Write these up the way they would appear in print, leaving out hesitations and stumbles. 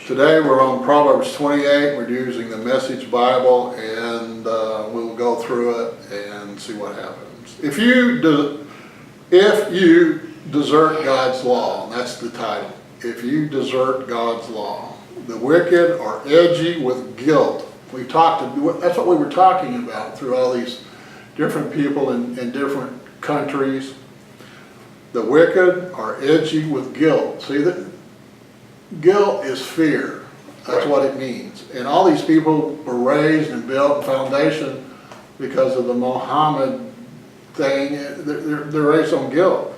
Today we're on Proverbs 28. We're using the Message Bible, and we'll go through it and see what happens. If you desert God's law, and that's the title. If you desert God's law, the wicked are edgy with guilt. That's what we were talking about through all these different people in different countries. The wicked are edgy with guilt. See, that guilt is fear. That's Right. what it means. And all these people were raised and built a foundation because of the Muhammad thing. They're raised on guilt.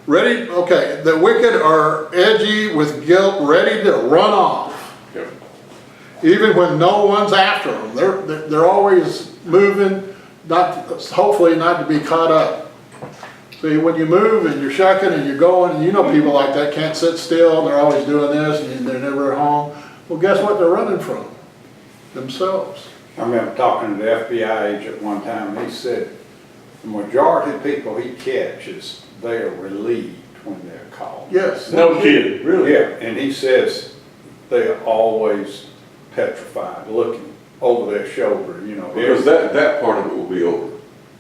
The wicked are edgy with guilt, ready to run off. Yep. Even when no one's after them. They're always moving, hopefully not to be caught up. See, when you move and you're shucking and you're going, and you know people like that can't sit still, and they're always doing this, and they're never at home. Well, guess what they're running from? Themselves. I remember talking to the FBI agent one time, and he said the majority of people he catches, they are relieved when they're caught. Yes. No kidding, really? Yeah, and he says they are always petrified, looking over their shoulder, you know. Because that part of it will be over.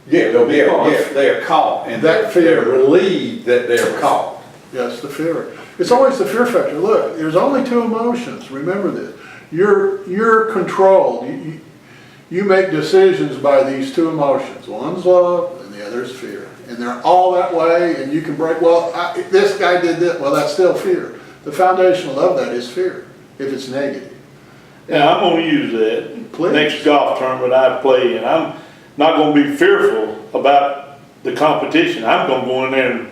Yeah, They'll be caught. yeah, they are caught, and That they're fear. relieved that they're caught. Yes, the fear. It's always the fear factor. Look, there's only two emotions. Remember this. You're controlled. You make decisions by these two emotions. One's love and the other is fear. And they're all that way, and you can break, this guy did this. Well, that's still fear. The foundation of that is fear, if it's negative. Now, I'm going to use that Please. next golf tournament I play, and I'm not going to be fearful about the competition. I'm going to go in there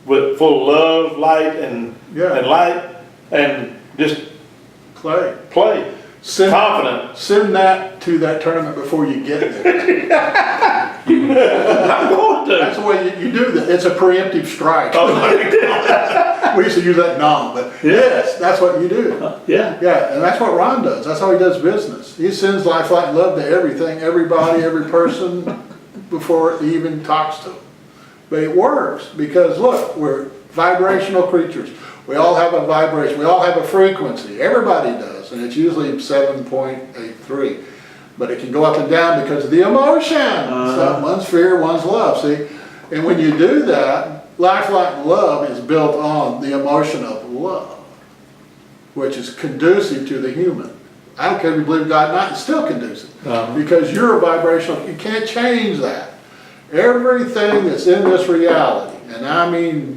with full of love, light, and light, and just Play. Confident. Send that to that tournament before you get there. I'm going to. That's the way you do that. It's a preemptive strike. Oh, We used to use that nom, but yes, that's what you do. yeah. Yeah, and that's what Ron does. That's how he does business. He sends life, light, and love to everything, everybody, every person before he even talks to them. But it works because look, we're vibrational creatures. We all have a vibration. We all have a frequency. Everybody does, and it's usually 7.83. But it can go up and down because of the emotion. So one's fear, one's love. See, and when you do that, life, light, and love is built on the emotion of love, which is conducive to the human. I don't care if you believe God or not, it's still conducive. Because you're a vibrational, you can't change that. Everything that's in this reality, and I mean,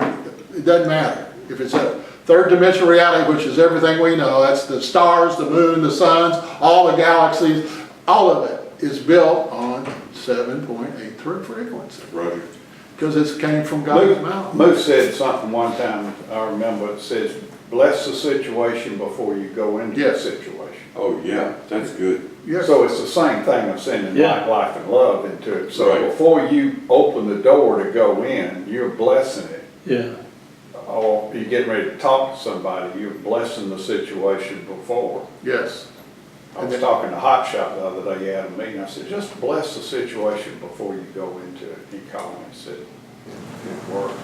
it doesn't matter. If it's a third dimensional reality, which is everything we know, that's the stars, the moon, the suns, all the galaxies, all of it is built on 7.83 frequency. Roger. Because it came from God's mouth. Moose said something one time, I remember, it says, bless the situation before you go into the situation. Oh, yeah, that's good. Yes. So it's the same thing of sending life, and love into it. So Right. before you open the door to go in, you're blessing it. Yeah. Or you're getting ready to talk to somebody, you're blessing the situation before. Yes. I was talking to Hot Shot the other day, he had a meeting, I said, just bless the situation before you go into it. He called me and said, it works.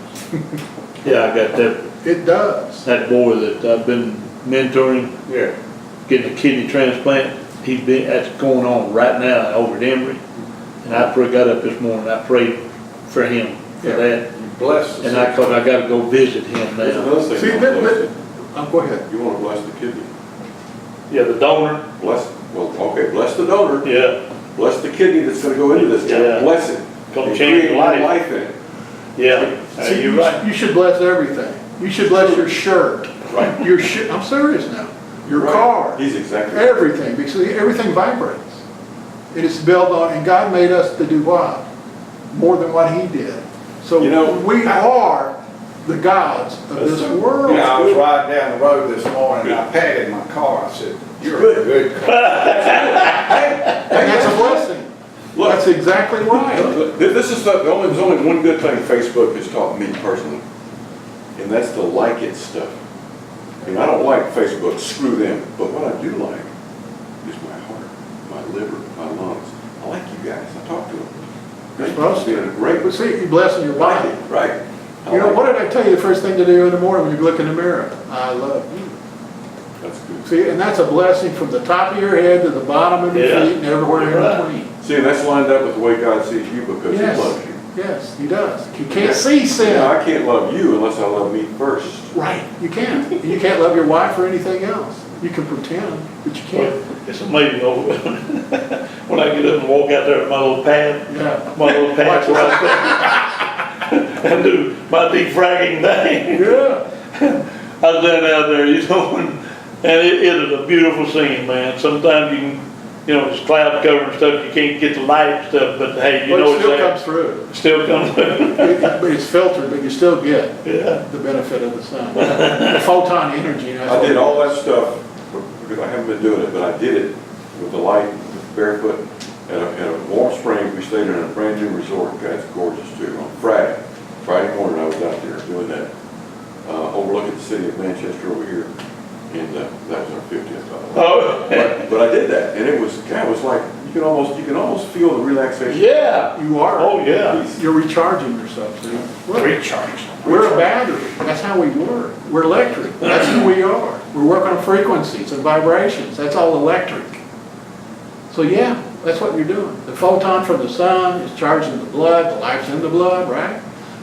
Yeah, I got It does. that boy that I've been mentoring, Yeah. getting a kidney transplant. That's going on right now over at Emory. And I got up this morning, I prayed for him for that. You bless the And I situation. got to go visit him There's now. another thing. See, you wanna bless. go ahead. You want to bless the kidney. Yeah, the donor. Bless the donor. Yeah. Bless the kidney that's going to go into this. Yeah. Bless it. Gonna And change create life. life in it. Yeah. See, You're right. You should bless everything. You should bless your shirt. Right. Your I'm serious now. Your Right. car. He's exactly right. Everything. Because everything vibrates. It is built on, and God made us to do what? More than what He did. So You know, we are the gods of That's this so- world. You know, I was riding down the road this morning, and I patted my car, I said, you're a good car. And that's a blessing. Look. That's exactly right. This is there's only one good thing Facebook has taught me personally, and that's the like it stuff. I mean, I don't like Facebook, screw them, but what I do like is my heart, my liver, my lungs. I like you guys, I talk to them. You're supposed Being a great, But see, you're blessing your body. right. You know, what did I tell you the first thing to do in the morning when you look in the mirror? I love you. That's good. See, and that's a blessing from the top of your head to the bottom of your Yeah. feet and everywhere in Right. between. See, and that's lined up with the way God sees you because He Yes. loves you. Yes, he does. You can't see sin. Now, I can't love you unless I love me first. Right, you can't. You can't love your wife or anything else. You can pretend, but you can't. It's amazing though, when I get up and walk out there with my little pad, Yeah. my little pad right there, and do my defragging thing. Yeah. I stand out there, you know, and it is a beautiful scene, man. Sometimes you can, you know, it's cloud cover and stuff, you can't get the light and stuff, but hey, you But know it it's still there. comes through. It still comes through. But it's filtered, but you still get Yeah. the benefit of the sun. The photon energy. That's I what did it all is. that stuff because I haven't been doing it, but I did it with the light, barefoot, in a warm spring. We stayed in a brand new resort. That's gorgeous too. On Friday morning, I was out there doing that, overlooking the city of Manchester over here, and that was our 50th. Oh, But I did that, and it was like you can almost feel the relaxation. yeah. You are. Oh, yeah. You're recharging yourself, see? Look, Recharge. we're a battery. That's how we work. We're electric. That's who we are. We work on frequencies and vibrations. That's all electric. So yeah, that's what you're doing. The photon from the sun is charging the blood. The life's in the blood, right?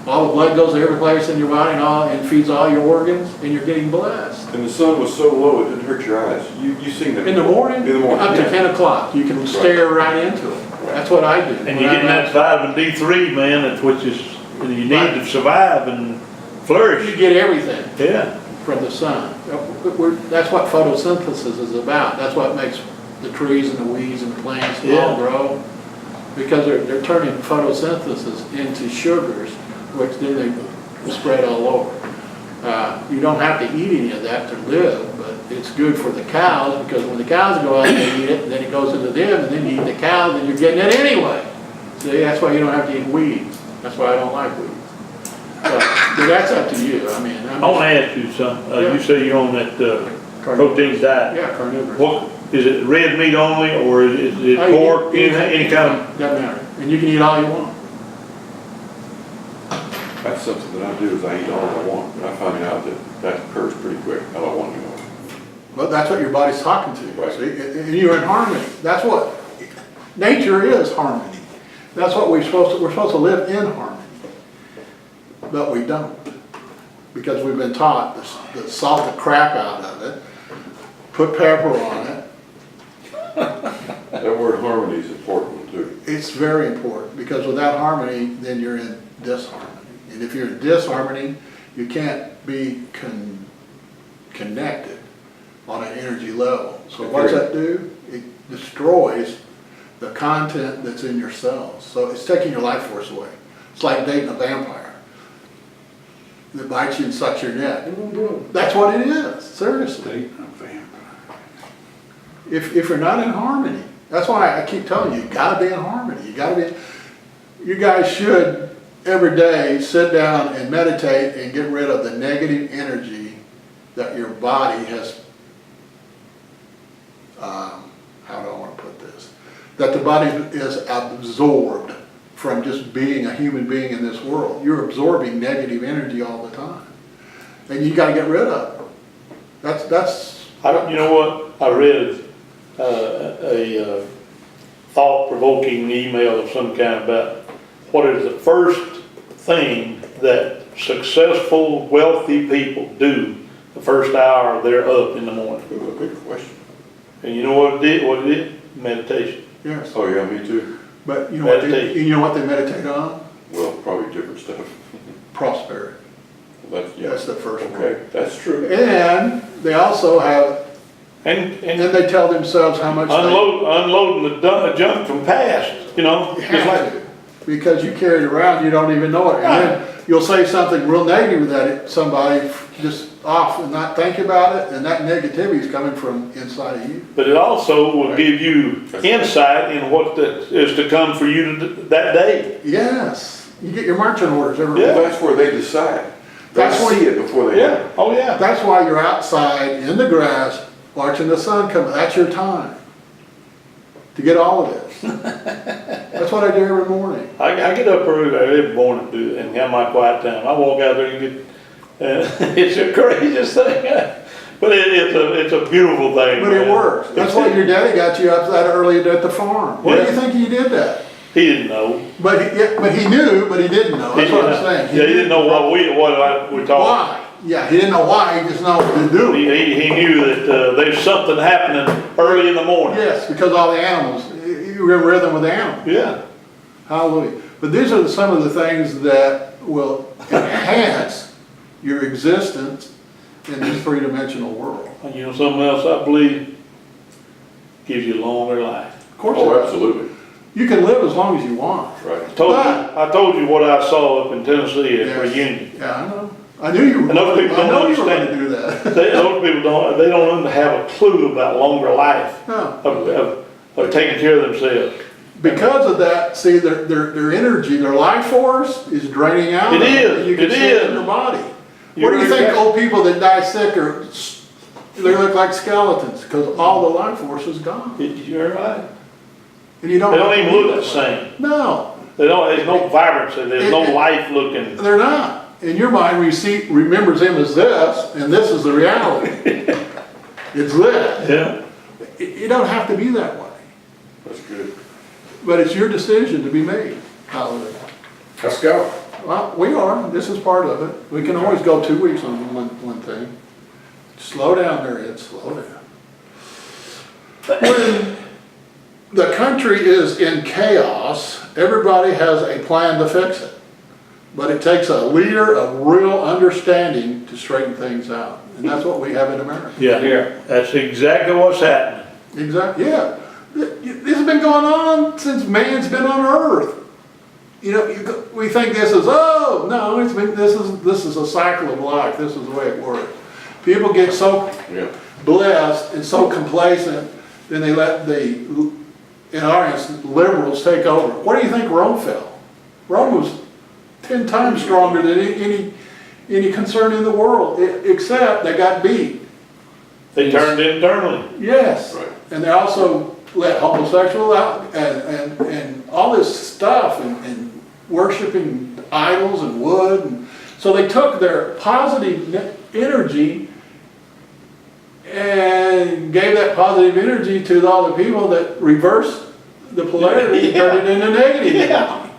All the blood goes to every place in your body and feeds all your organs, and you're getting blessed. And the sun was so low it didn't hurt your eyes. You seen it In the morning, In the morning, up to yeah. 10 o'clock, you can stare right into it. That's what I do. And you're getting that vitamin D3, man, that's which is, you need to survive and You flourish. get everything Yeah. from the sun. That's what photosynthesis is about. That's what makes the trees and the weeds and the plants Yeah. all grow. Because they're turning photosynthesis into sugars, which then they spread all over. You don't have to eat any of that to live, but it's good for the cows, because when the cows go out and they eat it, and then it goes into them, and then you eat the cow, then you're getting it anyway. See, that's why you don't have to eat weeds. That's why I don't like weeds. But that's up to you. I mean, I want to ask you something. Yeah. You say you're on that protein diet. Yeah, carnivorous. What, is it red meat only, or is it Oh, you pork, can eat any kind of? Doesn't matter. And you can eat all you want. That's something that I do is I eat all I want, but I find out that occurs pretty quick. I don't want anymore. But that's what your body's talking to you, Right. see? And you're in harmony. That's what, nature is harmony. That's what we're supposed to live in harmony. But we don't. Because we've been taught to salt the crap out of it, put pepper on it. That word harmony is important too. It's very important, because without harmony, then you're in disharmony. And if you're in disharmony, you can't be connected on an energy level. So what's that do? It destroys the content that's in your cells. So it's taking your life force away. It's like dating a vampire that bites you and sucks your neck. That's what it is, seriously. If you're not in harmony, that's why I keep telling you, you gotta be in harmony. You guys should every day sit down and meditate and get rid of the negative energy that your body has, how do I want to put this? That the body is absorbed from just being a human being in this world. You're absorbing negative energy all the time. And you gotta get rid of it. That's. You know what? I read a thought-provoking email of some kind about what is the first thing that successful, wealthy people do the first hour they're up in the morning. Ooh, a good question. And you know what it did? What it did? Meditation. Yes. Oh yeah, me too. But you know Meditation. what they meditate on? Well, probably different stuff. Prosperity. Yeah. That's the first one. Okay, that's true. And they also have, And and then they tell themselves how much unloading the junk from past, you know? they It's have like, to. Because you carry it around, you don't even know it. And then you'll say something real negative that somebody just off and not think about it, and that negativity is coming from inside of you. but it also will give you insight in what is to come for you that day. Yes, you get your marching orders every Well, day. that's where they decide. They That's see it before they Yeah, oh yeah. That's why you're outside in the grass watching the sun come. That's your time to get all of this. That's what I do every morning. I get up early every morning and have my quiet time. I walk out there and get, it's the craziest thing. But it's a beautiful thing. But it man. works. That's why your daddy got you up that early at the farm. Why do you think he did that? He didn't know. But he knew, but he didn't know. That's what I'm saying. Yeah, he didn't know what we talked. Why? Yeah, he didn't know why, he just knew to do it. He knew that there's something happening early in the morning. Yes, because all the animals, you were in rhythm with the animals. Yeah. Hallelujah. But these are some of the things that will enhance your existence in this three-dimensional world. And you know something else I believe gives you longer life. Of course it Oh, does. absolutely, You can live as long as you want. right. I told you what I saw up in Tennessee at Yes. Reunion. Yeah, I know. I knew you were And those going people to, I don't know you were going to understand. do that. Those people they don't have a clue about longer life No. of taking care of themselves. Because of that, see, their energy, their life force is draining out. It of them. is, You can it see it is. in their body. You're What do you think exactly- old people that die sick are, they look like skeletons? Because all the life force is gone. You're right. And you don't. They don't even look the that way. same. No, There's no vibrancy, there's no life looking. they're not. In your mind, remembers him as this, and this is the reality. It's this. Yeah. You don't have to be that way. That's good. But it's your decision to be made. Hallelujah. Let's go. Well, we are. This is part of it. We can always go 2 weeks on one thing. Slow down there, Ed. Slow down. When the country is in chaos, everybody has a plan to fix it. But it takes a leader of real understanding to straighten things out. And that's what we have in America. Yeah, that's exactly what's happening. Exactly, yeah. This has been going on since man's been on earth. You know, we think this is, oh, no, this is a cycle of life. This is the way it works. People get so Yeah. blessed and so complacent, then they let in our instance, liberals take over. Where do you think Rome fell? Rome was 10 times stronger than any concern in the world, except they got beat. They turned internally. Yes. Right. And they also let homosexual out and all this stuff and worshiping idols and wood. And so they took their positive energy and gave that positive energy to all the people that reversed the polarity and turned it into negative energy.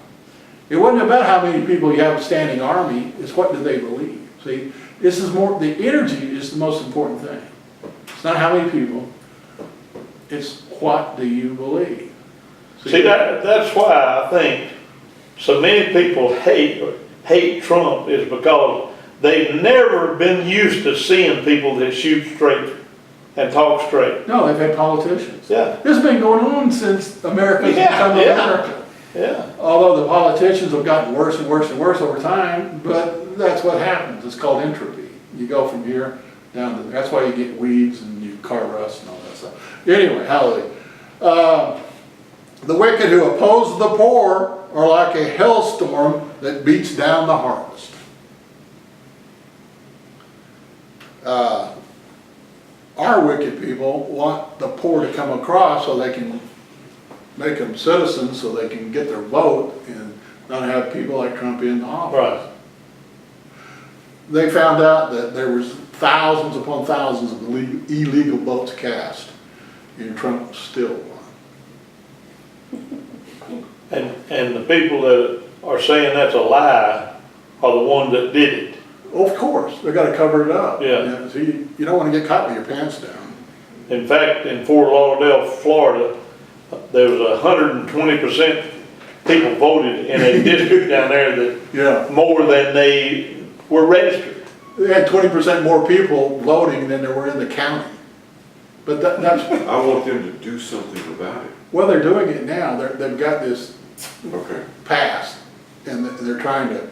It wasn't about how many people you have a standing army, it's what do they believe. See, this is more, the energy is the most important thing. It's not how many people, it's what do you believe. See, that's why I think so many people hate Trump is because they've never been used to seeing people that shoot straight and talk straight. No, they've had politicians. Yeah. This has been going on since America's Yeah, become yeah. America. Yeah. Although the politicians have gotten worse and worse and worse over time, but that's what happens. It's called entropy. You go from here down to there. That's why you get weeds and you car rust and all that stuff. Anyway, hallelujah. The wicked who oppose the poor are like a hailstorm that beats down the harvest. Our wicked people want the poor to come across so they can make them citizens, so they can get their vote and not have people like Trump in office. Right. They found out that there was thousands upon thousands of illegal votes cast, and Trump still won. And the people that are saying that's a lie are the ones that did it. Of course, they got to cover it up. Yeah. So you don't want to get caught with your pants down. In fact, in Fort Lauderdale, Florida, there was 120% people voted in a district down there that Yeah. more than they were registered. They had 20% more people voting than there were in the county. But that's, I want them to do something about it. well, they're doing it now. They've got this Okay. passed, and they're trying to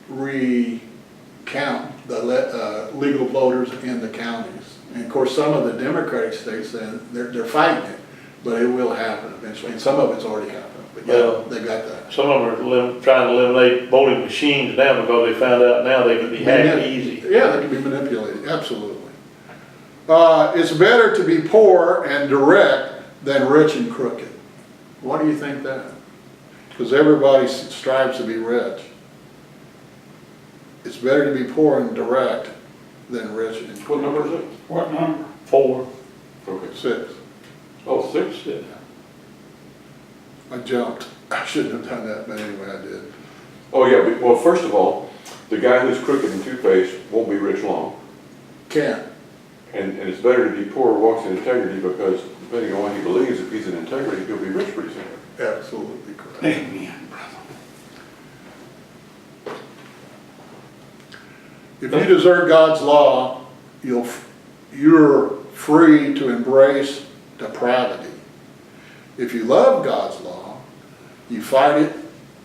recount the legal voters in the counties. And of course, some of the Democratic states, they're fighting it, but it will happen eventually. And some of it's already happened. But yeah, Well, they got that. Some of them are trying to eliminate voting machines now because they found out now they can be hacked easy. Yeah, they can be manipulated, absolutely. It's better to be poor and direct than rich and crooked. Why do you think that? Because everybody strives to be rich. It's better to be poor and direct then Rich and What number is it? What number? 4. Okay. 6. Oh, 6? Yeah. I jumped. I shouldn't have done that, but anyway, I did. Oh, yeah, well, first of all, the guy who's crooked and two-faced won't be rich long. Can't. And it's better to be poor who walks in integrity, because depending on what he believes, if he's in integrity, he'll be rich pretty soon. Absolutely correct. Amen, brother. If you desert God's law, you're free to embrace depravity. If you love God's law, you fight it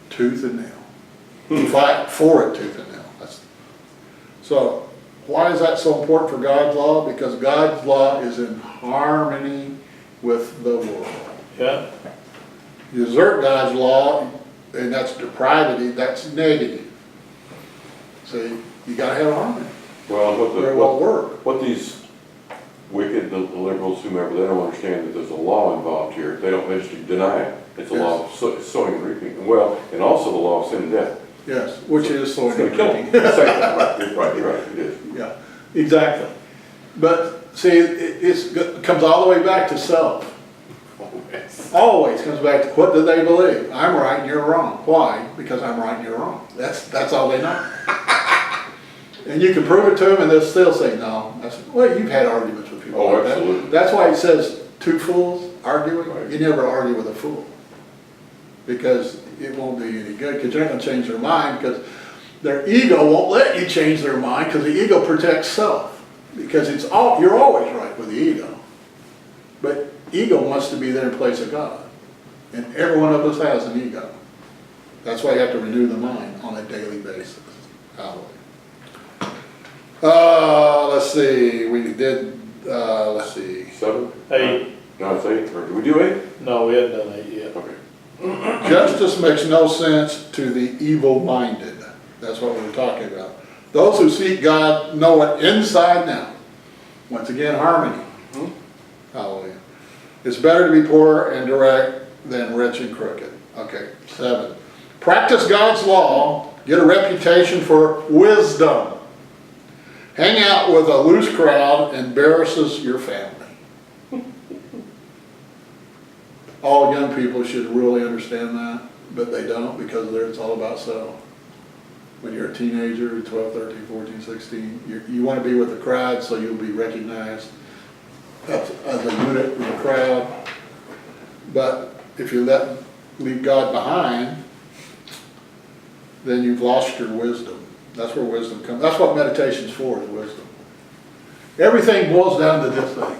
tooth and nail. You fight for it tooth and nail. So why is that so important for God's law? Because God's law is in harmony with the world. Yeah. You desert God's law, and that's depravity, that's negative. See, you gotta have harmony. Well, Or it won't work. what these wicked, the liberals, whomever, they don't understand that there's a law involved here. They just deny it. It's a law of sowing and reaping. Well, and also the law of sin and death. Yes, which is sowing It's and gonna kill reaping. them. Right, it is. Yeah, exactly. But see, it comes all the way back to self. Always comes back to, what do they believe? I'm right and you're wrong. Why? Because I'm right and you're wrong. That's all they know. And you can prove it to them and they'll still say no. Well, you've had arguments with people like that. Absolutely. That's why it says two fools arguing. Right. You never argue with a fool. Because it won't do you any good, because you're not going to change their mind, because their ego won't let you change their mind, because the ego protects self. Because you're always right with the ego. But ego wants to be there in place of God. And every one of us has an ego. That's why you have to renew the mind on a daily basis. Hallelujah. Let's see, we did, let's see. 7? 8. No, it's 8. Or did we do 8? No, we haven't done 8 yet. Okay. Justice makes no sense to the evil-minded. That's what we were talking about. Those who seek God know it inside and out. Once again, harmony. Hallelujah. It's better to be poor and direct than rich and crooked. Okay, 7. Practice God's law, get a reputation for wisdom. Hang out with a loose crowd embarrasses your family. All young people should really understand that, but they don't, because it's all about self. When you're a teenager, 12, 13, 14, 16, you want to be with the crowd so you'll be recognized as a unit in the crowd. But if you leave God behind, then you've lost your wisdom. That's where wisdom comes. That's what meditation's for, is wisdom. Everything boils down to this thing: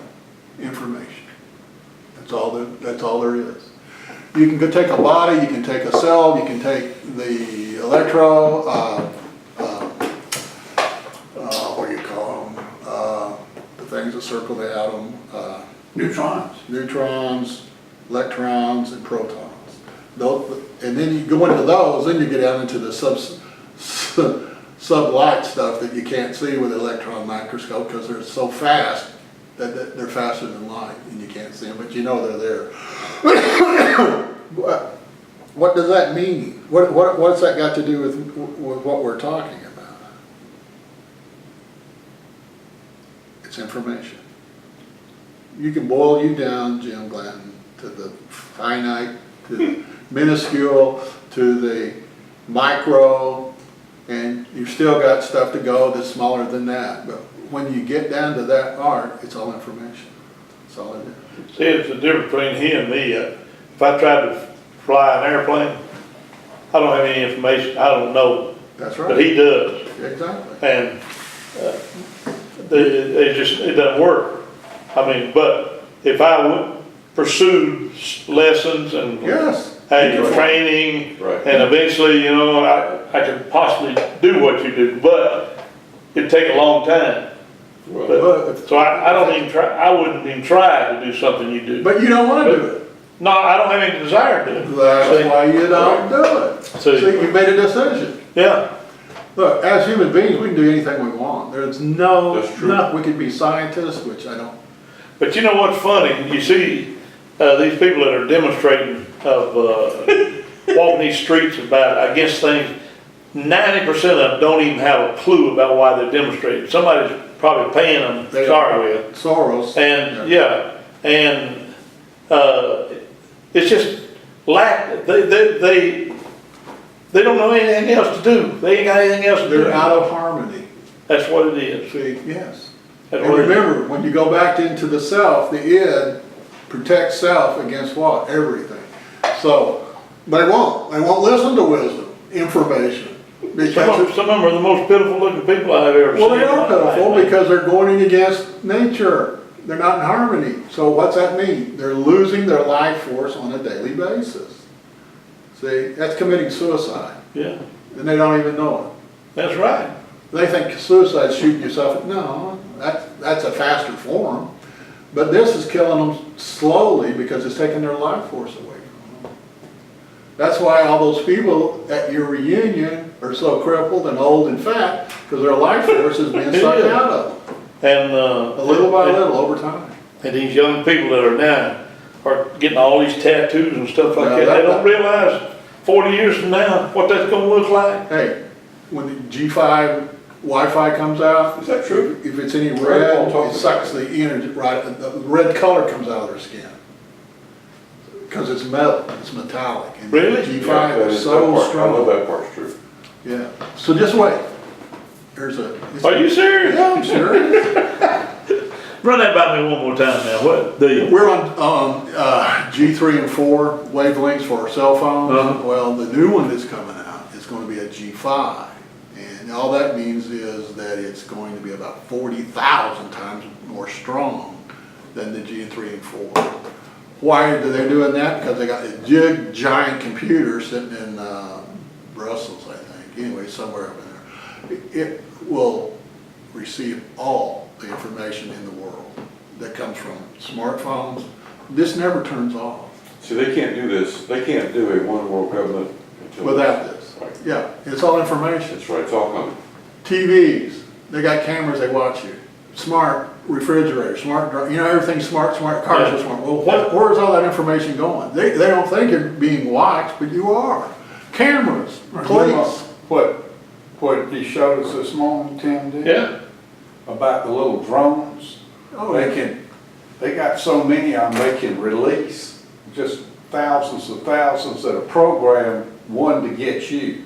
information. That's all there is. You can go take a body, you can take a cell, you can take the electro, what do you call them? The things that circle the atom. Neutrons, electrons, and protons. And then you go into those, then you get down into the sublight stuff that you can't see with an electron microscope, because they're so fast that they're faster than light, and you can't see them, but you know they're there. What does that mean? What's that got to do with what we're talking about? It's information. You can boil you down, Jim Glanton, to the finite, to the minuscule, to the micro, and you've still got stuff to go that's smaller than that. But when you get down to that art, it's all information. That's all it is. See, it's the difference between he and me. If I tried to fly an airplane, I don't have any information. I don't know. That's right. But he does. Exactly. And it doesn't work. I mean, but if I would pursue lessons and Yes. training, Right. and eventually, I could possibly do what you do, but it'd take a long time. So I don't even try. I wouldn't even try to do something you do. But you don't want to do it. No, I don't have any desire to do it. That's why you don't do it. See? See, you made a decision. Yeah. Look, as human beings, we can do anything we want. There's That's true. we could be scientists, which I don't. But you know what's funny? You see these people that are demonstrating of walking these streets against things. 90% of them don't even have a clue about why they're demonstrating. Somebody's probably paying them, They sorry with. Soros. And, yeah, and, it's just they don't know anything else to do. They ain't got anything else to do. They're out of harmony. That's what it is. See, yes. That's And what it is. remember, when you go back into the self, the id protects self against what? Everything. So, they won't listen to wisdom, information. Because Some of them are the most pitiful looking people I've ever seen. well, they are in my life, pitiful man. because they're going against nature. They're not in harmony. So what's that mean? They're losing their life force on a daily basis. See, that's committing suicide. Yeah, And they don't even know it. that's right. They think suicide's shooting yourself. No, that's a faster form. But this is killing them slowly because it's taking their life force away from them. That's why all those people at your reunion are so crippled and old and fat, because their life force is being sucked out of them. And, A little by little, over time. And these young people that are now are getting all these tattoos and stuff like Yeah, that. They that- don't realize 40 years from now what that's gonna look like. Hey, when the G5 Wi-Fi comes out, Is that true? if it's any Red red, won't talk it sucks the energy, right, the red color comes out of their skin. Because it's metal, it's metallic. And Really? G5 Yeah, that is that part- so I know strong. that part's true. Yeah, so just wait. Are you serious? Yeah, I'm serious. Run that by me one more time now. What do you? We're on G3 and 4 wavelengths for our cell phones. Uh-huh. Well, the new one that's coming out is going to be a G5. And all that means is that it's going to be about 40,000 times more strong than the G3 and 4. Why are they doing that? Because they got a giant computer sitting in Brussels, I think. Anyway, somewhere up in there. It will receive all the information in the world that comes from smartphones. This never turns off See, they can't do this, they can't do a one world government until. without this. Right. Yeah, it's all information. That's right, it's all coming. TVs, they got cameras, they watch you. Smart refrigerators, everything's smart cars are Yeah. smart. Well, where's all that information going? They don't think you're being watched, but you are. Cameras, police. What he showed us this morning, Tim did? Yeah. About the little drones. Oh, They got so many of them, they can release just thousands of thousands that are programmed, one to get you.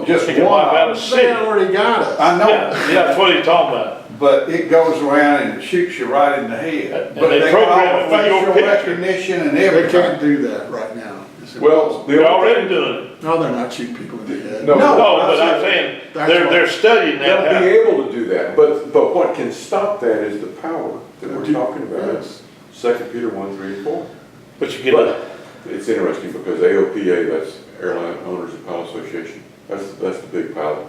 Just They can one. wipe out a they city. already got us. I know. Yeah, that's what he's talking about. But it goes around and it shoots you right in the head. And But they they program got it with your facial picture. recognition and They everything. can't do that right now. It's Well, impossible. They're already doing it. No, they're not shooting people in the head. No. No, but I'm saying, That's what- they're studying that. They'll be how- able to do that, but what can stop that is the power that we're talking about. Yes. 2 Peter 1, 3, and 4. But you get But a, it's interesting because AOPA, that's Airline Owners and Pilot Association, that's the big pilot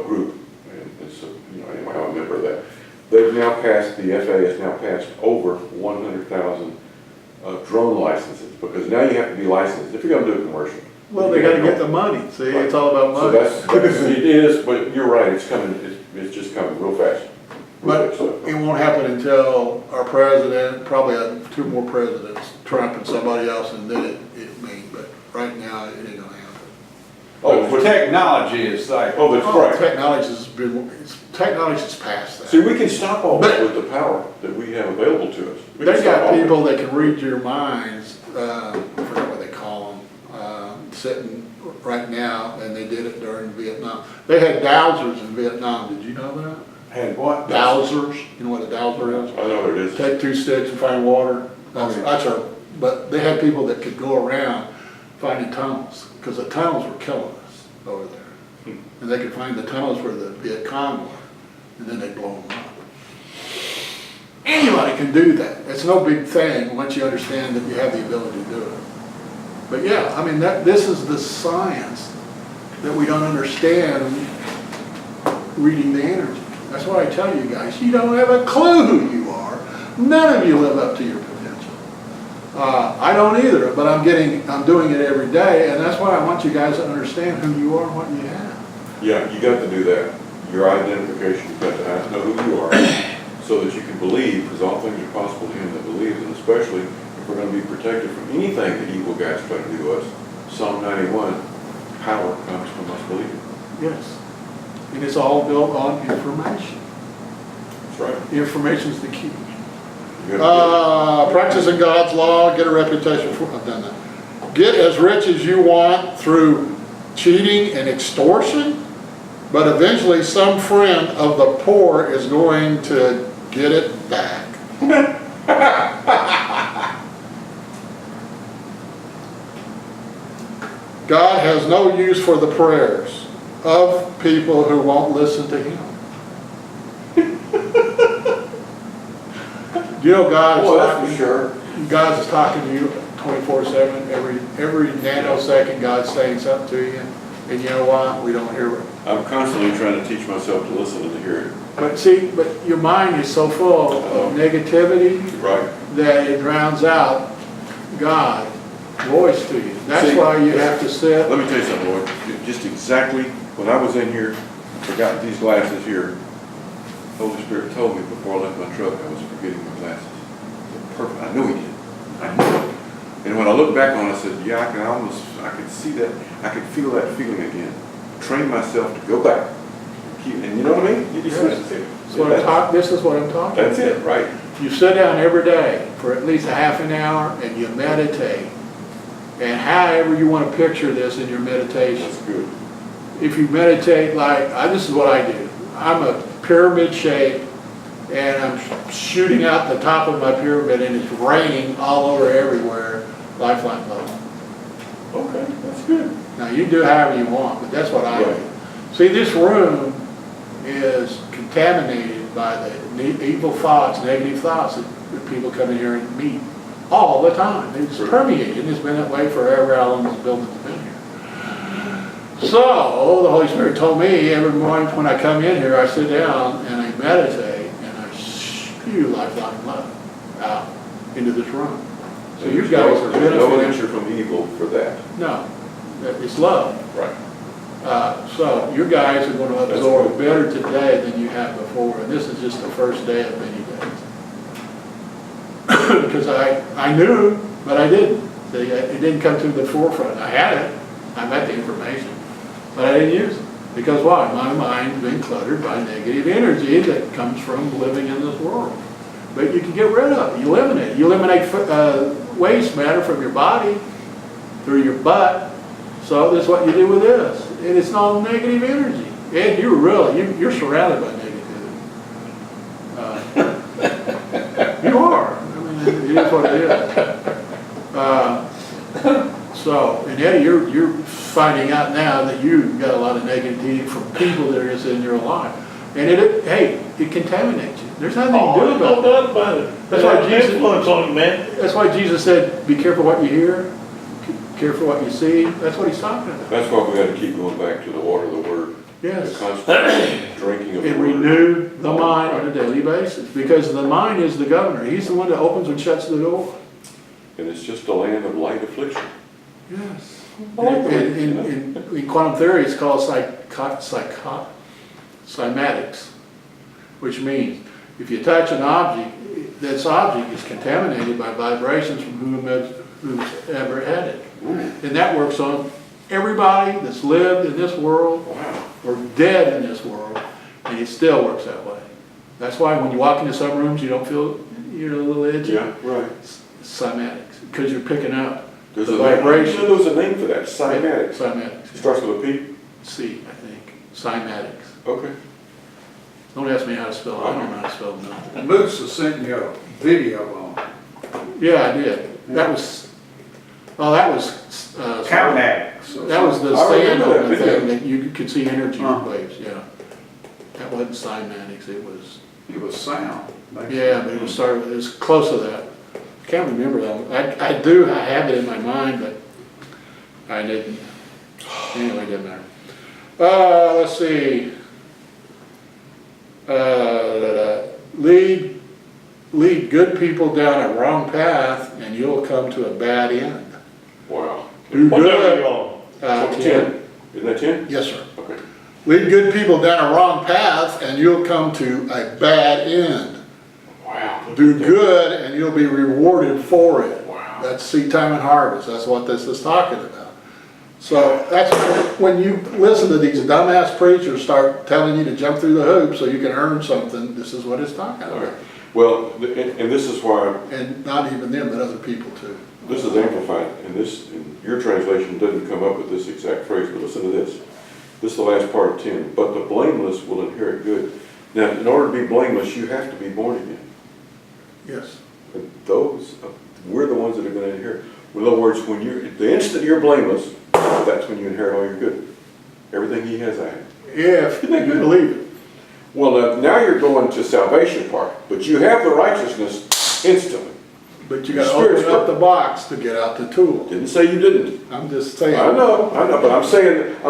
group. And so, anyway, I'm a member of that. They've now passed, the FAA has now passed over 100,000 drone licenses, because now you have to be licensed if you're gonna do a commercial. Well, they gotta get the money. See, it's all about So money. it is, but you're right, it's coming, it's just coming real fast. But it won't happen until our president, probably 2 more presidents, Trump and somebody else, and then it may, but right now, it ain't gonna happen. Oh, But technology is like, oh, that's Oh, right. technology's past that. See, we can stop all that with the power that we have available to us. We can They stop got all that. people that can read your minds, I forgot what they call them, sitting right now, and they did it during Vietnam. They had dowsers in Vietnam, did you know that? had what? Dowsers, you know what a dowser is? I know what it is. Take 2 sticks and find water. That's our, but they had people that could go around finding tunnels, because the tunnels were killing us over there. And they could find the tunnels where the Viet Cong were, and then they'd blow them up. Anybody can do that. It's no big thing once you understand that you have the ability to do it. But yeah, I mean, this is the science that we don't understand reading the energy. That's why I tell you guys, you don't have a clue who you are. None of you live up to your potential. I don't either, but I'm doing it every day, and that's why I want you guys to understand who you are and what you have. Yeah, you got to do that. Your identification, you got to know who you are, so that you can believe, because all things are possible to him that believes, and especially if we're going to be protected from anything that evil guys try to do to us. Psalm 91, power comes from us believing. Yes. And it's all built on information. Information's the key. You gotta Practicing God's law, get a reputation for, I've done that. Get as rich as you want through cheating and extortion, but eventually some friend of the poor is going to get it back. God has no use for the prayers of people who won't listen to Him. You know God is Well, that's talking, for sure. God is talking to you 24/7. Every nanosecond God's saying something to you. And you know what? We don't hear it. I'm constantly trying to teach myself to listen and to hear it. But see, but your mind is so full of negativity Right. that it drowns out God's voice to you. That's See, why you have to sit. Let me tell you something, Lord. Just exactly when I was in here, forgot these glasses here. Holy Spirit told me before I left my truck I was forgetting my glasses. Perfect. I knew He did. I knew it. And when I look back on it, I said, yeah, I could see that, I could feel that feeling again. Train myself to go back. And you know what I mean? You just Yes. This is what I'm talking about. That's it, right. You sit down every day for at least a half an hour and you meditate. And however you want to picture this in your meditation. That's good. If you meditate this is what I do. I'm a pyramid shape and I'm shooting out the top of my pyramid and it's raining all over everywhere, lifeline level. Okay, that's good. Now you do however you want, but that's what I do. Right. See, this room is contaminated by the evil thoughts, negative thoughts that people come in here and meet all the time. It's permeated. It's been that way forever. How long this building's been here? So the Holy Spirit told me every morning when I come in here, I sit down and I meditate and I spew lifeline love out into this room. So you guys are There's no benefiting. answer from evil for that. No, it's love. Right. So you guys are going to absorb better today than you have before, and this is just the first day of many days. Because I knew, but I didn't. See, it didn't come to the forefront. I had it. I met the information, but I didn't use it. Because why? My mind's been cluttered by negative energy that comes from living in this world. But you can get rid of it. You eliminate it. You eliminate waste matter from your body through your butt. So that's what you do with this. And it's all negative energy. And you're surrounded by negativity. You are. I mean, it is what it is. And Eddie, you're finding out now that you've got a lot of negativity from people that are just in your life. And it contaminates you. There's nothing you can do about it. No doubt about it. That's why Jesus, influence on you, man. that's why Jesus said, be careful what you hear, careful what you see. That's what He's talking about. That's why we got to keep going back to the water of the Word. Yes. The constant drinking of the And Word. renew the mind on a daily basis. Because the mind is the governor. He's the one that opens and shuts the door. And it's just a land of light affliction. Yes. In quantum theory, it's called cymatics, which means if you touch an object, this object is contaminated by vibrations from who's ever had it. And that works on everybody that's lived in this world or dead in this world, and it still works that way. That's why when you walk into some rooms, you don't feel you're a little edgy. Yeah, right. Cymatics, because you're picking up There's the a vibration. There's a name for that. Cymatics. Cymatics. It starts with a P. C, I think. Cymatics. Okay. Don't ask me how to spell it. I don't know how to spell nothing. Moose has sent you a video on Yeah, I did. That was Countmax. that was the I stand remember on the that video. thing that you could see energy Huh. waves, yeah. That wasn't cymatics, it was, It was sound. yeah, but it was close to that. I can't remember that. I have it in my mind, but I didn't. Anyway, it doesn't matter. Let's see. Lead good people down a wrong path and you'll come to a bad end. Wow. Do What number good. you on? 10. Isn't that 10? Yes, sir. Okay. Lead good people down a wrong path and you'll come to a bad end. Wow. Do good and you'll be rewarded for it. Wow. That's seed time and harvest. That's what this is talking about. So that's, when you listen to these dumbass preachers start telling you to jump through the hoops so you can earn something, this is what it's talking All right. about. Well, and this is why, And not even them, but other people too. this is amplified, and this, in your translation doesn't come up with this exact phrase, but listen to this. This is the last part of 10. But the blameless will inherit good. Now, in order to be blameless, you have to be born again. Yes. And those, we're the ones that are going to inherit. In other words, when you're, the instant you're blameless, that's when you inherit all your good. Everything he has, I have. If you believe it. Well, now you're going to salvation part, but you have the righteousness instantly. But you gotta open up the box to get out the tool. Didn't say you didn't. I'm just saying. I know, but I'm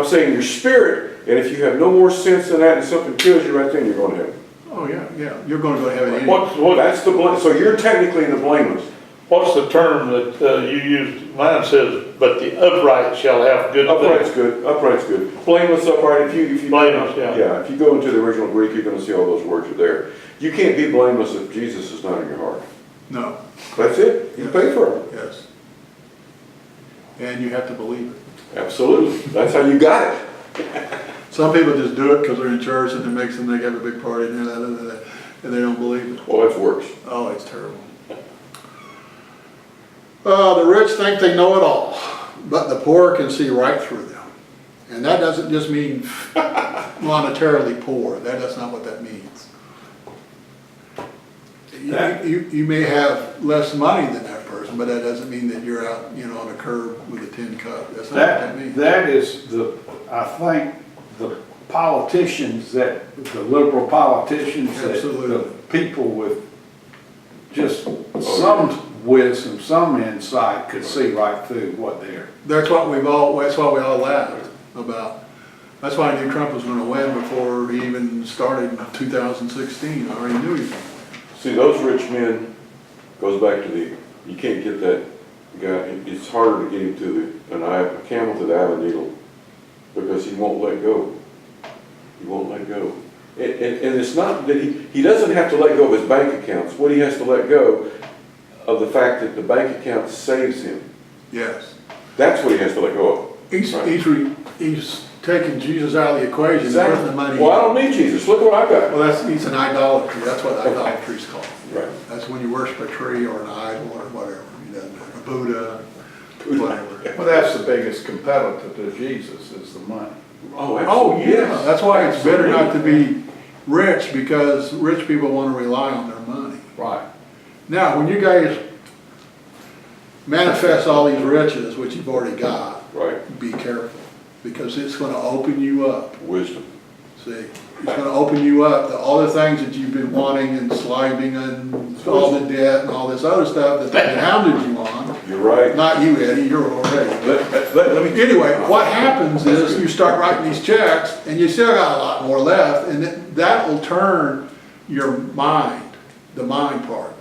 saying your spirit, and if you have no more sense than that and something kills you right then, you're going to heaven. Oh, yeah, you're gonna go to heaven anyway. That's the blame, so you're technically the blameless. What's the term that you used? Mine says, but the upright shall have good Upright's things. good, upright's good. Blameless, upright, if you. Blameless, yeah. Yeah, if you go into the original Greek, you're gonna see all those words are there. You can't be blameless if Jesus is not in your heart. No, That's it, you Yes. pay for it. yes. And you have to believe it. Absolutely, that's how you got it. Some people just do it because they're in church and it makes them, they have a big party and and they don't believe it. Well, that's worse. Oh, it's terrible. The rich think they know it all, but the poor can see right through them. And that doesn't just mean monetarily poor. That's not what that means. You may have less money than that person, but that doesn't mean that you're out, on a curb with a tin cup. That's not what that means. That is I think, the politicians the liberal politicians, Absolutely. the people with just some wisdom, some insight could see right through what they're. That's why we all laughed about. That's why I knew Trump was gonna win before he even started in 2016. I already knew he was gonna win. See, those rich men, goes back to you can't get that guy, it's harder to get him to a camel to the eye of a needle, because he won't let go. He won't let go. And it's not that he doesn't have to let go of his bank accounts. What he has to let go of the fact that the bank account saves him. Yes. That's what he has to let go of. He's taking Jesus out of the equation and putting the money. Well, I don't need Jesus. Look what I got. Well, he's an idolatry. That's what idolatry is called. Right. That's when you worship a tree or an idol or whatever. A Buddha, whatever. Well, that's the biggest competitor to Jesus is the money. Oh, absolutely. Yeah. That's why it's better not to be rich, because rich people want to rely on their money. Right. Now, when you guys manifest all these riches, which you've already got, Right. be careful, because it's going to open you up. Wisdom. See, it's going to open you up to all the things that you've been wanting and sliding and all the debt and all this other stuff that they hounded you on. You're right. Not you, Eddie, you're already. Let me. Anyway, what happens is you start writing these checks and you still got a lot more left, and that will turn your mind, the mind part,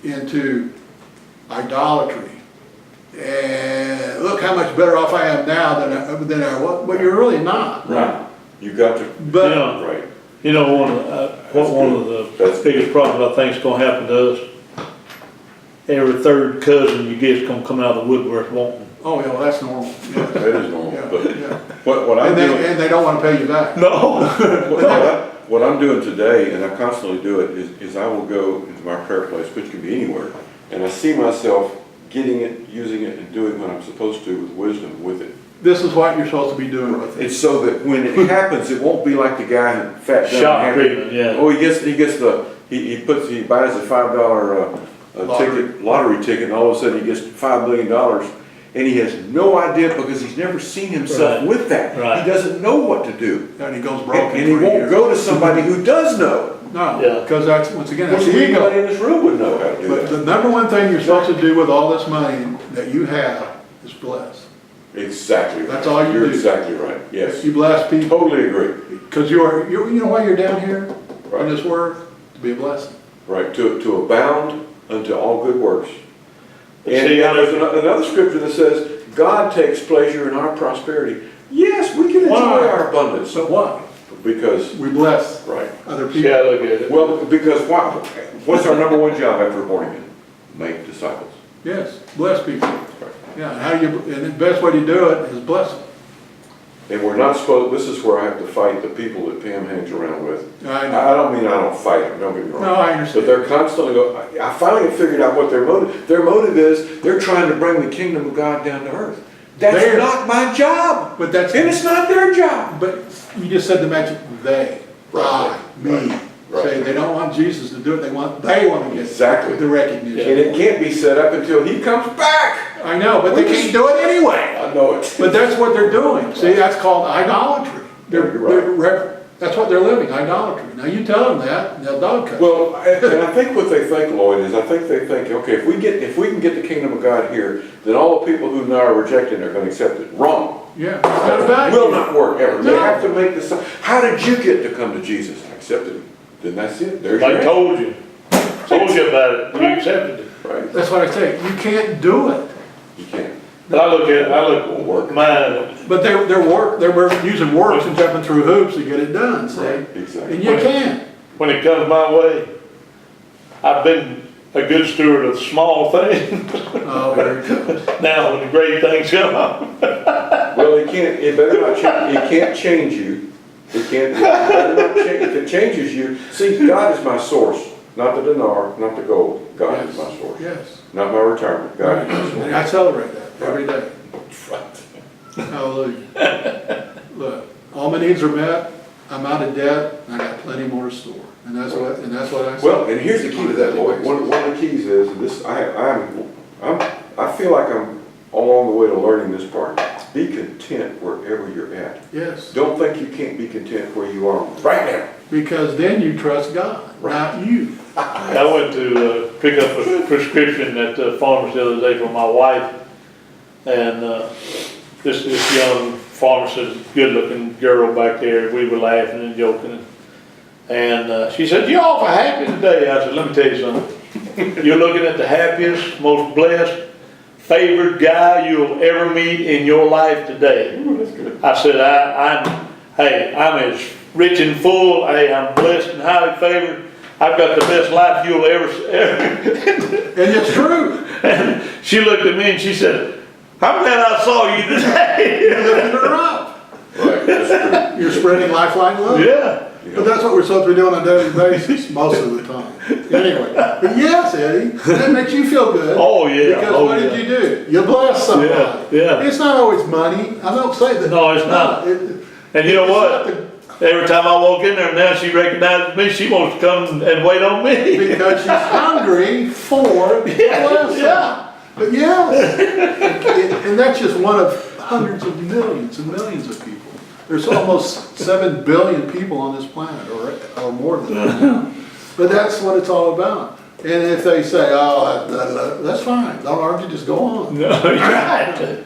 into idolatry. And look how much better off I am now than I was, but you're really not. Right. You've got to. But Yeah. Right. One of the biggest problems I think is gonna happen to us, every third cousin you get is gonna come out of the woodwork wanting. oh yeah, well, that's normal. Yeah. That is normal. Yeah, But yeah. what I'm doing. And they don't want to pay you back. No. What I'm doing today, and I constantly do it, is I will go into my prayer place, which can be anywhere, and I see myself getting it, using it, and doing what I'm supposed to with wisdom with it. This is what you're supposed to be doing with it. It's so that when it happens, it won't be like the guy who fat dumb Shock happy. treatment, yeah. Oh, he buys a $5 lottery ticket, and all of a sudden he gets $5 million, and he has no idea because he's never seen himself Right. with that. Right. He doesn't know what to do. And he goes broke And he won't go to somebody who does know. No, Yeah. because that's, once again, that's Which the anybody ego. in this room would know how to do But the that. number one thing you're supposed to do with all this money that you have is bless. Exactly right. That's all you You're do. exactly right, yes. You bless people, Totally agree. because you know why you're down here Right. in this world? To be a blessing. Right, to abound unto all good works. And See, there's another scripture that says, God takes pleasure in our prosperity. Yes, we can enjoy Why? our abundance. So why? Because, We bless right. other See how I people. look at it. Well, because what's our number one job after we're born again? Make disciples. Yes, bless people. Yeah, and and the best way to do it is bless them. And we're not supposed, this is where I have to fight the people that Pam hangs around with. I know. I don't mean I don't fight them, don't get me wrong. No, I understand. But they're constantly going, I finally have figured out what their motive is. They're trying to bring the kingdom of God down to earth. That's They're- not my job. But that's, And it's not their job. but you just said the magic, they, I, me. Right. Say they don't want Jesus to do it, they want to get Exactly. the recognition. And it can't be set up until he comes back. I know, but they can't do it anyway. I know it. But that's what they're doing. See, that's called idolatry. You're That's what they're living, idolatry. Now you tell them that, and they'll dog cut you. Well, and I think what they think, Lloyd, is I think they think, okay, if we can get the kingdom of God here, then all the people who now are rejecting it are going to accept it. Wrong. Yeah, it's not about Will you. not work ever. They No. have to make this. How did you get to come to Jesus? I accepted him. Then that's it. There's your I answer. told you about it, you accepted it. Right. That's what I say, you can't do it. You can't. But I look at mine, But they're using works and jumping through hoops to get it done, see? Exactly. And you can't. when it comes my way, I've been a good steward of small things. Oh, very good. Now, when the great things come, Well, it better not change, it can't change you. It better not change, if it changes you, see, God is my source, not the dinar, not the gold. God is my source. Yes. Not my retirement. God is my source. And I celebrate that every day. Right. Hallelujah. Look, all my needs are met, I'm out of debt, and I got plenty more to store. And that's what I say. Well, and here's the key to that, Lloyd. One of the keys is, and this, I feel like I'm along the way to learning this part. Be content wherever you're at. Yes. Don't think you can't be content where you are right now. Because then you trust God, not you. I went to pick up a prescription at the pharmacy the other day for my wife. And this young pharmacist, good-looking girl back there, we were laughing and joking. And she said, "You're awful happy today." I said, "Let me tell you something. You're looking at the happiest, most blessed, favored guy you'll ever meet in your life today." Ooh, that's good. I said, I'm as rich and full. Hey, I'm blessed and highly favored. I've got the best life you'll ever. And it's true. And she looked at me and she said, "I'm glad I saw you today." You're lifting her up. Right, that's true. You're spreading lifeline love. Yeah. But that's what we're supposed to be doing on a daily basis, most of the time. Anyway, but yes, Eddie, that makes you feel good. Oh, yeah. Because Oh, what yeah. did you do? You blessed somebody. Yeah. It's not always money. I don't say that. No, it's not. And you know what? Every time I walk in there now, she recognizes me. She wants to come and wait on me. Because she's hungry for the blessing. Yeah. But yes, and that's just one of hundreds of millions and millions of people. There's almost 7 billion people on this planet, or more than that now. But that's what it's all about. And if they say, "Oh, that's fine. Don't argue. Just go on." No, you're right.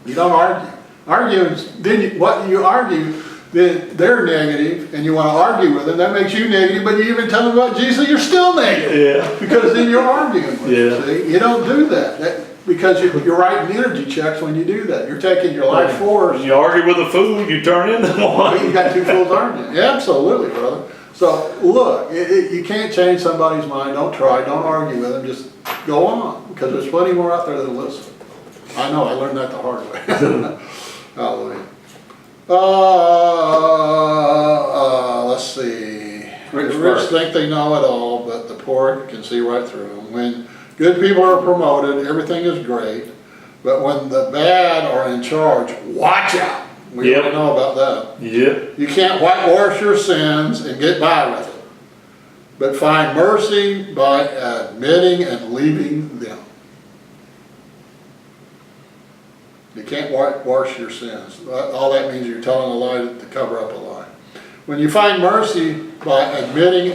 You don't argue. Arguing, then what you argue, then they're negative, and you want to argue with them. That makes you negative. But you even tell them about Jesus, you're still negative. Yeah. Because then you're arguing with them. Yeah. See, you don't do that. Because you're writing energy checks when you do that. You're taking your life force. When you argue with a fool, you turn into one. You got two fools arguing. Yeah, absolutely, brother. So look, you can't change somebody's mind. Don't try. Don't argue with them. Just go on, because there's plenty more out there that'll listen. I know. I learned that the hard way. Hallelujah. Let's see. The rich think they know it all, but the poor can see right through them. When good people are promoted, everything is great. But when the bad are in charge, watch out. We Yep. don't know about that. Yep. You can't whitewash your sins and get by with it, but find mercy by admitting and leaving them. You can't whitewash your sins. All that means you're telling a lie to cover up a lie. When you find mercy by admitting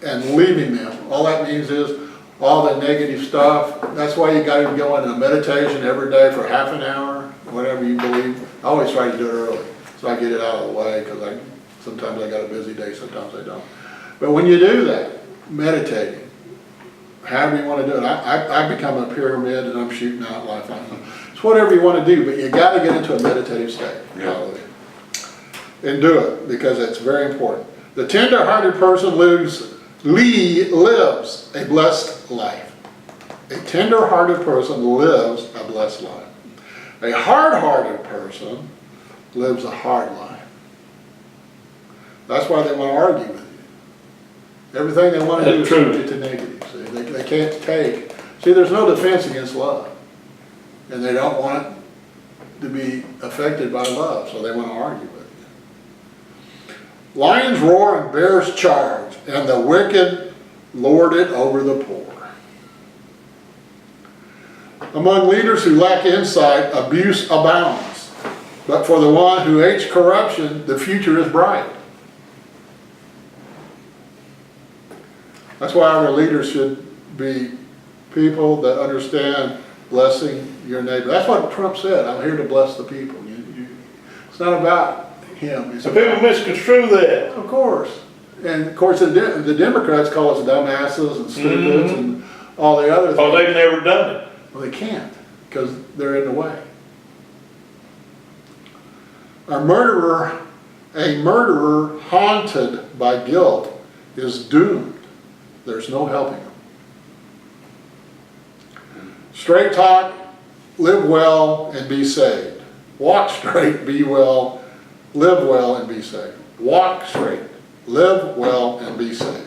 and leaving them, all that means is all the negative stuff. That's why you got to go into meditation every day for half an hour, whatever you believe. I always try to do it early, so I get it out of the way, because sometimes I got a busy day, sometimes I don't. But when you do that, meditating, however you want to do it, I become a pyramid and I'm shooting out life. It's whatever you want to do, but you got to get into a meditative state. Yeah. And do it, because it's very important. The tender-hearted person lives a blessed life. A tender-hearted person lives a blessed life. A hard-hearted person lives a hard life. That's why they want to argue with you. Everything they want to do is That's true. subject to negative. See, they can't take. See, there's no defense against love, and they don't want it to be affected by love, so they want to argue with you. Lions roar and bears charge, and the wicked lord it over the poor. Among leaders who lack insight, abuse abounds. But for the one who hates corruption, the future is bright. That's why our leaders should be people that understand blessing your neighbor. That's what Trump said. I'm here to bless the people. It's not about him. It's So people misconstrue that. of course. And of course, the Democrats call us dumbasses and stupids and all the other things. Oh, they've never done it. Well, they can't, because they're in the way. A murderer haunted by guilt is doomed. There's no helping him. Straight talk, live well and be saved. Walk straight, be well, live well and be saved. Walk straight, live well and be saved.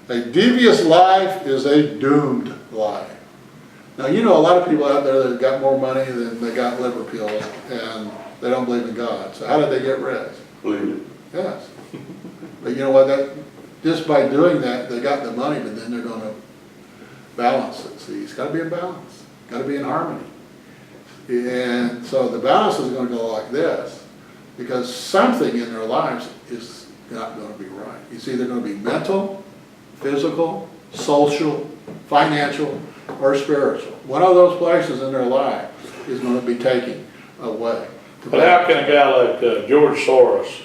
A devious life is a doomed life. Now, you know a lot of people out there that have got more money than they got liver pills, and they don't believe in God. So how did they get rich? Believe it. Yes. But you know what, just by doing that, they got the money, but then they're going to balance it. See, it's got to be in balance. Got to be in harmony. And so the balance is going to go like this, because something in their lives is not going to be right. It's either going to be mental, physical, social, financial, or spiritual. One of those places in their life is going to be taken away. But how can a guy like George Soros,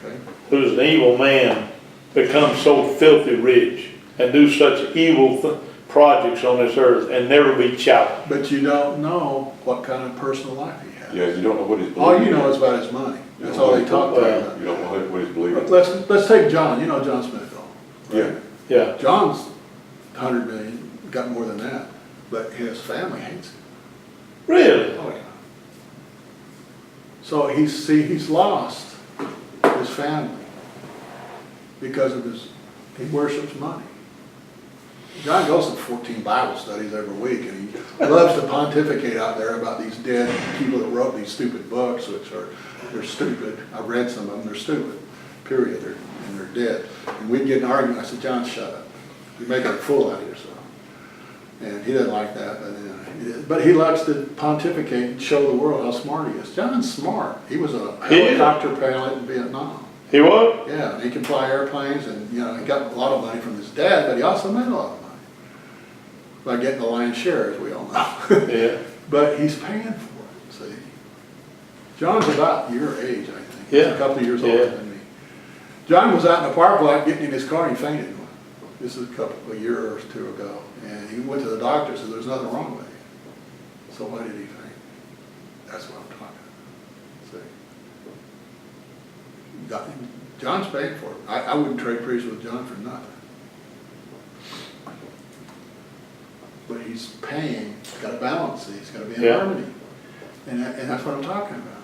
Okay. who's an evil man, become so filthy rich and do such evil projects on this earth and never be challenged? But you don't know what kind of personal life he has. Yeah, you don't know what he's believing. All you know is about his money. That's all they talk about. You don't know what he's believing. Let's take John. You know John Smith, though. Yeah. Yeah. John's 100 million, got more than that, but his family hates him. Really? Oh, yeah. So he's lost his family because of he worships money. John goes to 14 Bible studies every week, and he loves to pontificate out there about these dead people that wrote these stupid books, they're stupid. I've read some of them, they're stupid, period, and they're dead. And we'd get in an argument. I said, John, shut up. You're making a fool out of yourself. And he didn't like that, but he likes to pontificate and show the world how smart he is. John's smart. He was a helicopter pilot in Vietnam. He what? Yeah, and he can fly airplanes, and he got a lot of money from his dad, but he also made a lot of money by getting the lion's share, as we all know. Yeah. But he's paying for it. See, John's about your age, I think. Yeah. He's a couple of years older than me. John was out in the park lot getting in his car and he fainted. This is a year or two ago, and he went to the doctor and said, "There's nothing wrong with you." So why did he faint? That's what I'm talking about. See, John's paying for it. I wouldn't trade priests with John for nothing. But he's paying. He's got to balance it. He's got to be in harmony, and that's what I'm talking about.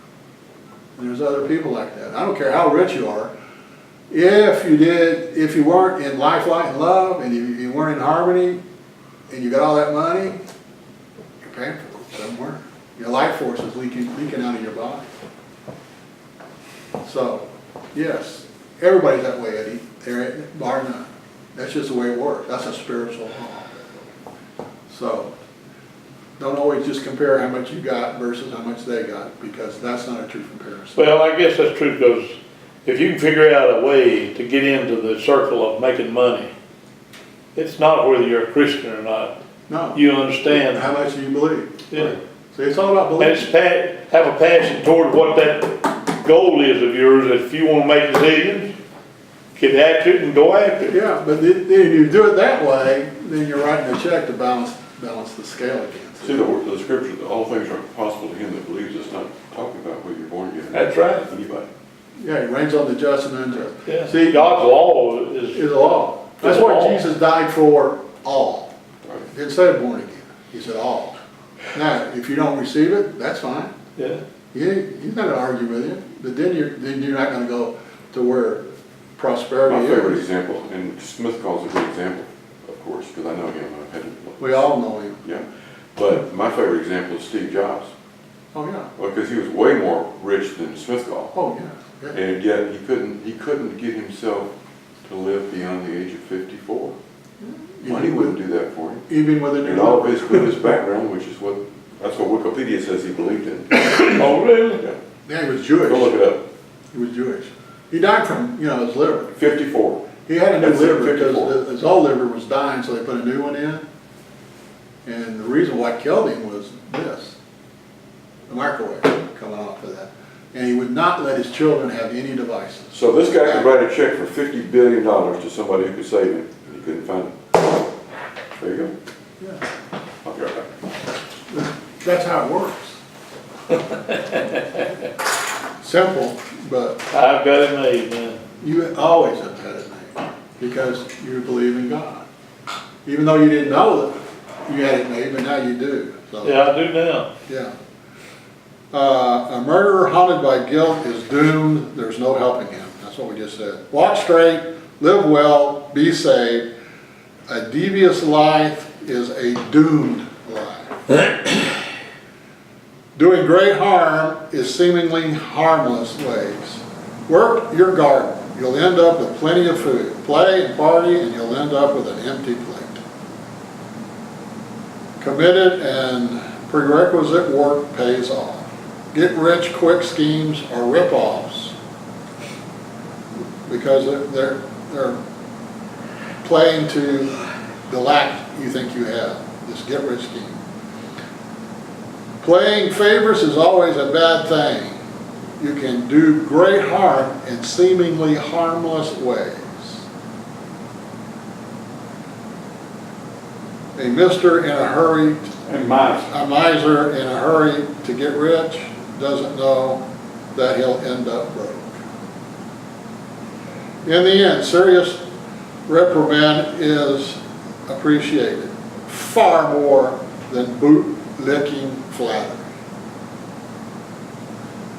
And there's other people like that. I don't care how rich you are. If you weren't in life, light, and love, and you weren't in harmony, and you got all that money, you're paying for it somewhere. Your life force is leaking out of your body. So, yes, everybody's that way, Eddie. Bar none. That's just the way it works. That's a spiritual law. So, don't always just compare how much you got versus how much they got, because that's not a true comparison. Well, I guess that's true, because if you can figure out a way to get into the circle of making money, it's not whether you're a Christian or not. No. You understand. How much do you believe? Yeah. See, it's all about And belief. it's have a passion toward what that goal is of yours. If you want to make decisions, get after it and go after it. Yeah, but then you do it that way, then you're writing a check to balance the scale again. See, the scripture, that all things are possible to him that believes. It's not talking about whether you're born again. That's right. Anybody. Yeah, he reigns on the just and unjust. Yeah. See, God's law is is all. That's Is why all. Jesus died for all. Right. He didn't say born again. He said all. Now, if you don't receive it, that's fine. yeah. He's not gonna argue with you, but then you're not gonna go to where My prosperity favorite is. example, and Smith calls a good example, of course, because I know him, I've had him. We all know him. Yeah, but my favorite example is Steve Jobs. Oh, yeah. Well, because he was way more rich than Smithcall, Oh, yeah. Yeah. and yet he couldn't get himself to live beyond the age of 54. Money wouldn't do that for him. Even with a new And all of liver. his, with his background, which is that's what Wikipedia says he believed in. Oh, really? Yeah. Yeah, he was Jewish. Go look it up. He was Jewish. He died from, his liver. 54. He had a new That's it, liver 54. because his old liver was dying, so they put a new one in. And the reason why it killed him was this, the microwave coming off of that. And he would not let his children have any devices. So this guy could write a check for $50 billion to somebody who could save him, and he couldn't find it. There you go. Yeah. I'll be right back. That's how it works. Simple, but I've got it made, man. you always have had it made because you believe in God. Even though you didn't know that you had it made, but now you do. So, Yeah, I do now. yeah. A murderer haunted by guilt is doomed. There's no helping him. That's what we just said. Walk straight, live well, be saved. A devious life is a doomed life. Doing great harm is seemingly harmless ways. Work your garden. You'll end up with plenty of food. Play and party, and you'll end up with an empty plate. Committed and prerequisite work pays off. Get rich quick schemes are rip-offs because they're playing to the lack you think you have, this get rich scheme. Playing favorites is always a bad thing. You can do great harm in seemingly harmless ways. A mister in a hurry, And mine. a miser in a hurry to get rich doesn't know that he'll end up broke. In the end, serious reprimand is appreciated far more than boot-licking flattery.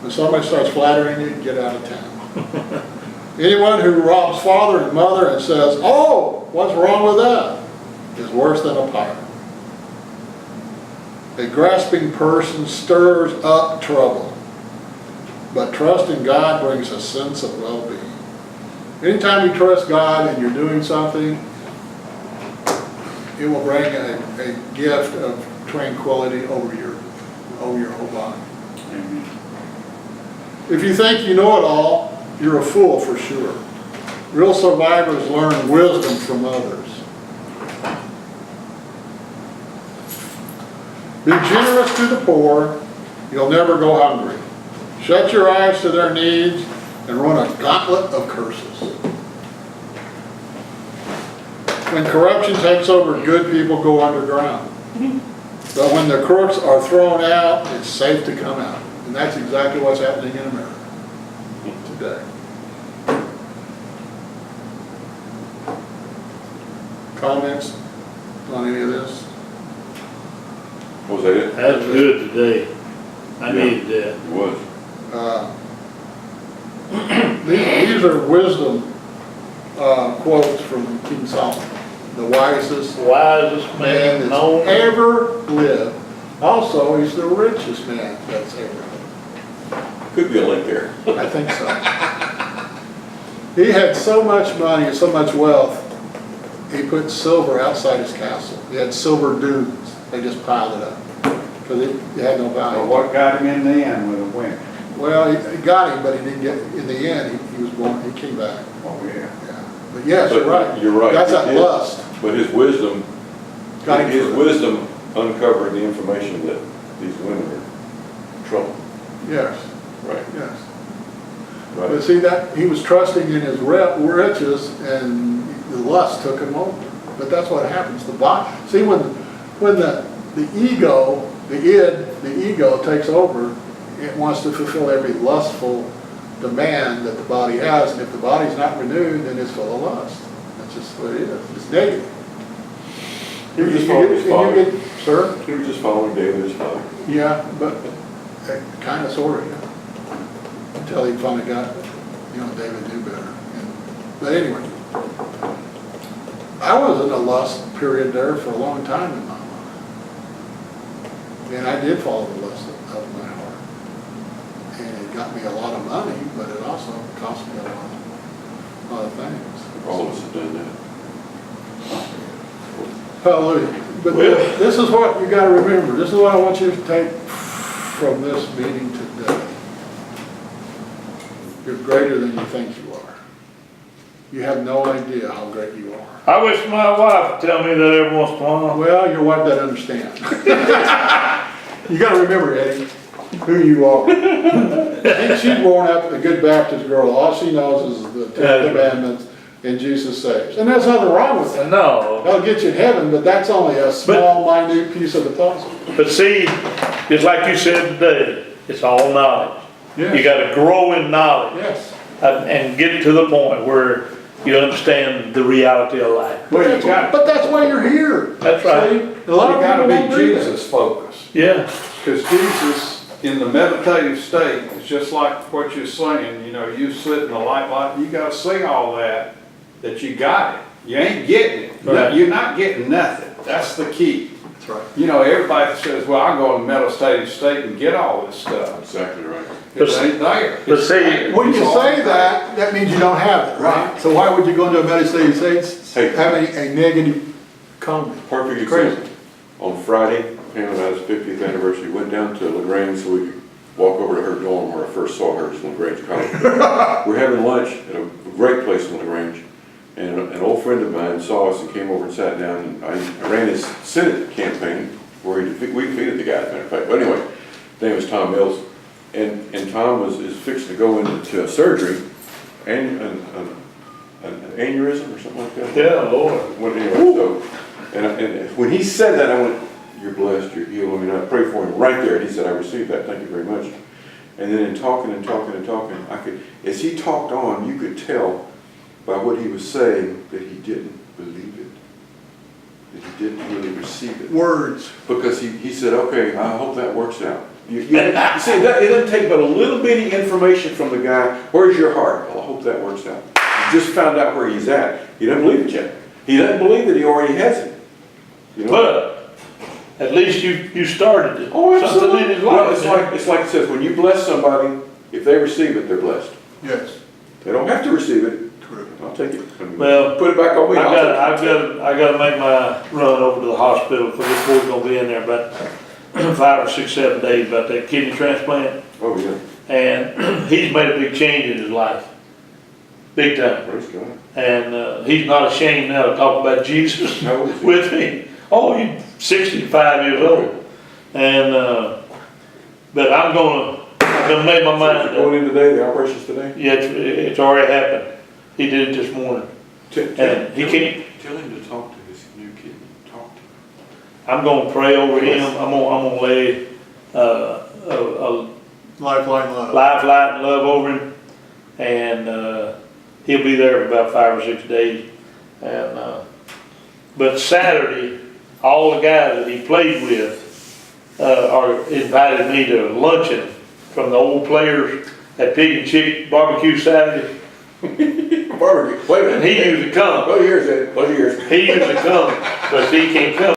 When somebody starts flattering you, get out of town. Anyone who robs father and mother and says, "Oh, what's wrong with that?" is worse than a pirate. A grasping person stirs up trouble, but trust in God brings a sense of well-being. Anytime you trust God and you're doing something, it will bring a gift of tranquility over your whole body. Amen. If you think you know it all, you're a fool for sure. Real survivors learn wisdom from others. Be generous to the poor, you'll never go hungry. Shut your eyes to their needs and run a gauntlet of curses. When corruption takes over, good people go underground. But when the crooks are thrown out, it's safe to come out. And that's exactly what's happening in America today. Comments on any of this? Was that it? That was good today. I Yeah. needed that. It was. These are wisdom quotes from King Solomon, the wisest Wisest man man that's known. ever lived. Also, he's the richest man that's ever lived. Could be a link there. I think so. He had so much money and so much wealth, he put silver outside his castle. He had silver dunes. They just piled it up because it had no But value. what got him in the end with a win? Well, he got him, but he didn't get, in the end, he was born, he came back. Oh, yeah. Yeah. But yes, you're But right. you're right. That's He that did. lust. But his wisdom, Got him his through it. wisdom uncovered the information that these women are in trouble. Yes, Right, yes. But right. see, that, he was trusting in his riches and the lust took him over. But that's what happens. The body, see, when the ego, the ego takes over, it wants to fulfill every lustful demand that the body has, and if the body's not renewed, then it's full of lust. That's just what it is. It's negative. He was just following his father. Sir? He was just following David, his father. Yeah, but kind of, sort of, until he finally got, David knew better. But anyway, I was in a lust period there for a long time in my life. And I did follow the lust of my heart. And it got me a lot of money, but it also cost me a lot of things. All of us have done that. Hallelujah. But this is what you gotta remember. This is what I want you to take from this meeting today. You're greater than you think you are. You have no idea how great you are. I wish my wife would tell me that every once in a while. Well, your wife doesn't understand. You gotta remember, Eddie, who you are. She's born up a good Baptist girl. All she knows is the Ten Commandments and Jesus saves. And there's nothing wrong with that. No. That'll get you in heaven, but that's only a small, minute piece of the puzzle. But see, just like you said today, it's all knowledge. Yes. You gotta grow in knowledge. Yes. And get to the point where you understand the reality of life. Well, you got, But that's why you're here. That's right. See? A lot you of gotta people don't be do that. Jesus focused. Yeah. Because Jesus, in the meditative state, it's just like what you're saying, you sit in the light, you gotta see all that you got it. You ain't getting it. Right. You're not getting nothing. That's the key. That's right. Everybody says, well, I'll go in meditative state and get all this stuff. Exactly right. It ain't there. But It's see, there. When you It's say all that, that means you don't have it, right? Right. So why would you go into a meditative state Hey. having a negative comment? Perfect Crazy. example. On Friday, Pam and I's 50th anniversary, went down to LaGrange so we could walk over to her dorm where I first saw her at LaGrange College. We're having lunch at a great place in LaGrange, and an old friend of mine saw us and came over and sat down, and I ran his Senate campaign where we defeated the guy, as a matter of fact. But anyway, his name was Tom Mills, and Tom is fixing to go into a surgery, and an aneurysm or something like that. yeah, Lord. Well, anyway, so, and when he said that, I went, "You're blessed, you're healed." I mean, I prayed for him right there, and he said, "I received that, thank you very much." And then in talking, as he talked on, you could tell by what he was saying that he didn't believe it, that he didn't really receive it. Words. Because he said, "Okay, I hope that works out." You see, that, it doesn't take but a little bitty information from the guy. Where's your heart? Well, I hope that works out. You just found out where he's at. He doesn't believe it yet. He doesn't believe that he already has it. But at least you started it. Oh, Something absolutely. in his Well, life. it's like it says, when you bless somebody, if they receive it, they're blessed. Yes. They don't have to receive it. Correct. I'll take it. Well, put it back on me. I gotta make my run over to the hospital because this boy's gonna be in there about 5 or 6, 7 days about that kidney transplant. Oh, yeah. And he's made a big change in his life. Big time. Praise God. And he's not ashamed now to talk about Jesus How old is he? with me. Oh, he's 65 years old. And, but I'm gonna make my mind up. Going in today, the operation's today? Yeah, it's already happened. He did it this morning. And he can't, Tell him to talk to his new kid. Talk to him. I'm gonna pray over him. I'm gonna lay a Lifeline love. lifeline and love over him. And he'll be there for about 5 or 6 days. And but Saturday, all the guys that he played with are invited me to luncheon from the old players at Pig and Chick Barbecue Saturday. Barbecue. Wait a minute. And he usually comes. Blow your ears, Ed. Blow your ears. He usually comes, but he can't come